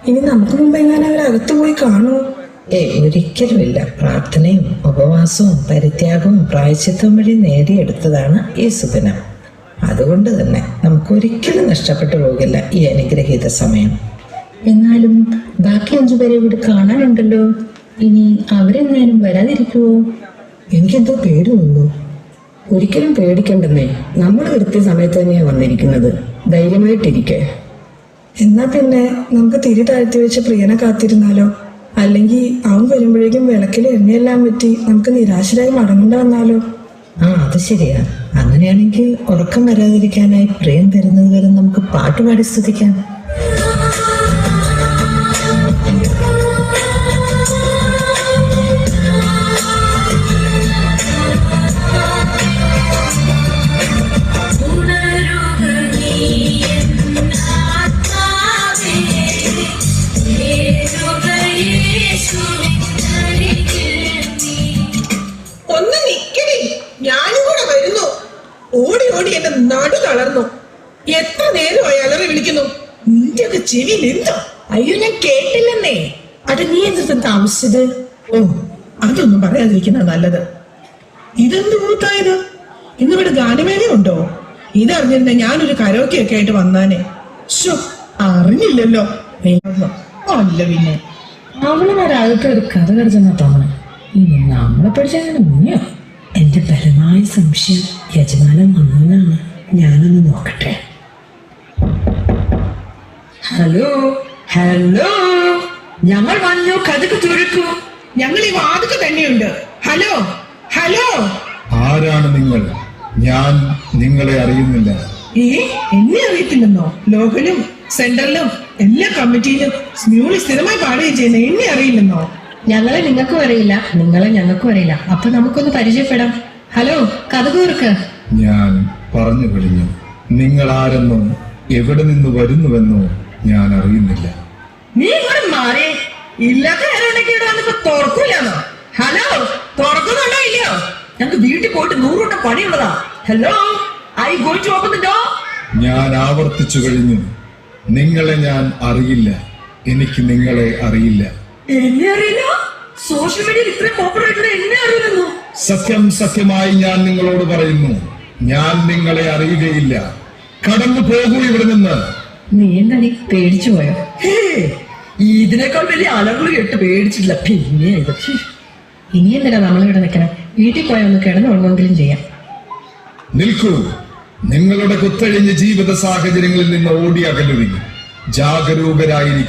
ഇനി നമുക്ക് മുമ്പ് എങ്ങനെ അവരകത്ത് പോയി കാണുമോ? ഒരിക്കലുമില്ല. പ്രാർത്ഥനയും ഉപവാസവും പരിത്യാഗവും പ്രായശ്ചിത്തവും വഴി നേടിയെടുത്തതാണ് ഈ സുദിനം. അതുകൊണ്ട് തന്നെ നമുക്ക് ഒരിക്കലും നഷ്ടപ്പെട്ടു പോകില്ല ഈ അനുഗ്രഹീത സമയം. എന്നാലും ബാക്കി 5 പേരെ ഇവിടെ കാണാനുണ്ടല്ലോ. ഇനി അവരെങ്ങാനും വരാതിരിക്കുവോ? എനിക്കെന്തോ പേടി വന്നു. ഒരിക്കലും പേടിക്കണ്ടെന്നേ. നമ്മൾ കൃത്യസമയത്ത് തന്നെയാണ് വന്നിരിക്കുന്നത്. ധൈര്യമായിട്ടിരിക്കേ. എന്നാ പിന്നെ നമുക്ക് തിരി താഴ്ത്തി വെച്ച് പ്രിയനെ കാത്തിരുന്നാലോ? അല്ലെങ്കിൽ അവൻ വരുമ്പോഴേക്കും വിളക്കിൽ എണ്ണയെല്ലാം പറ്റി നമുക്ക് നിരാശരായി മടങ്ങേണ്ട വന്നാലോ? അത് ശരിയാ. അങ്ങനെയാണെങ്കിൽ ഉറക്കം വരാതിരിക്കാനായി പ്രിയം തരുന്നത് വരെ നമുക്ക് പാട്ടുപാടി സ്തുതിക്കാം. ഒന്ന് നിക്കടി, ഞാനും കൂടെ വരുന്നു. ഓടി ഓടി എന്റെ നടു തളർന്നു. എത്ര നേരമായി അലറി വിളിക്കുന്നു. നിന്റെയൊക്കെ ചെവിയിൽ എന്തോ? അയ്യോ, ഞാൻ കേട്ടില്ലെന്നേ. അത് നീ എന്തിട്ടും താമസിച്ചത്? അതൊന്നും പറയാതിരിക്കുന്ന നല്ലത്. ഇതെന്ത് കൂത്തായത്? ഇന്നിവിടെ ഗാനമേള ഉണ്ടോ? ഇതറിഞ്ഞിരുന്ന ഞാനൊരു കരോക്കെയൊക്കെ ആയിട്ട് വന്നാനെ. അറിഞ്ഞില്ലല്ലോ. അല്ല പിന്നെ അവളുമാരാകട്ടെ ഒരു കഥ കടിച്ചെന്നാ തോന്നണം. ഇനി നമ്മളെ പഠിച്ചങ്ങനെ മുങ്ങിയോ? എന്റെ ബലമായ സംശയം യജമാനൻ വന്നവനാണ്. ഞാനൊന്ന് നോക്കട്ടെ. ഹലോ ഹലോ, ഞങ്ങൾ വന്നു. കഥക്ക് തുറക്കൂ. ഞങ്ങൾ ഈ വാതിക തന്നെയുണ്ട്. Hello hello. ആരാണ് നിങ്ങൾ? ഞാൻ നിങ്ങളെ അറിയുന്നില്ല. എന്നെ അറിയത്തില്ലെന്നോ? ലോകലും സെന്ററിലും എല്ലാ കമ്മിറ്റിയിലും സ്മ്യൂളി സ്ഥിരമായി പാടുകയും ചെയ്യുന്ന എന്നെ അറിയില്ലെന്നോ? ഞങ്ങളെ നിങ്ങൾക്കും അറിയില്ല, നിങ്ങളെ ഞങ്ങൾക്കും അറിയില്ല. അപ്പൊ നമുക്കൊന്ന് പരിചയപ്പെടാം. ഹലോ, കഥ തുറക്ക്. ഞാൻ പറഞ്ഞു കഴിഞ്ഞു. നിങ്ങൾ ആരെന്നോ എവിടെ നിന്ന് വരുന്നുവെന്നോ ഞാൻ അറിയുന്നില്ല. നീ ഇവിടെ മാറി. ഇല്ലാത്ത നേരം തുറക്കൂലെന്നോ? ഹലോ, തുറക്കുന്നുണ്ടോ ഇല്ലയോ? ഞങ്ങൾക്ക് വീട്ടിൽ പോയിട്ട് 100 വട്ടം പണിയുള്ളതാ. Hello, I going to open the door. ഞാൻ ആവർത്തിച്ചു കഴിഞ്ഞു. നിങ്ങളെ ഞാൻ അറിയില്ല. എനിക്ക് നിങ്ങളെ അറിയില്ല. എന്നെ അറിയില്ല? സോഷ്യൽ മീഡിയയിൽ ഇത്രയും പോപ്പുലർ ആയിട്ടുള്ള എന്നെ അറിയില്ലെന്നോ? സത്യം സത്യമായി ഞാൻ നിങ്ങളോട് പറയുന്നു, ഞാൻ നിങ്ങളെ അറിയുകയില്ല. കടന്നു പോകൂ ഇവിടെ നിന്ന്. നീ എന്താ പേടിച്ചു പോയോ? ഇതിനേക്കാൾ വലിയ അലകൾ കേട്ട് പേടിച്ചില്ല. പിന്നെ ഇനി എന്തിനാ നമ്മളിവിടെ നിൽക്കണം? വീട്ടിൽ പോയാൽ ഒന്ന് കിടന്നുറങ്ങുമെങ്കിലും ചെയ്യാം. നിൽക്കൂ. നിങ്ങളുടെ കുത്തഴിഞ്ഞ ജീവിത സാഹചര്യങ്ങളിൽ നിന്ന് ഓടി അകലുവിൻ. ജാഗരൂകരായിരിക്കും.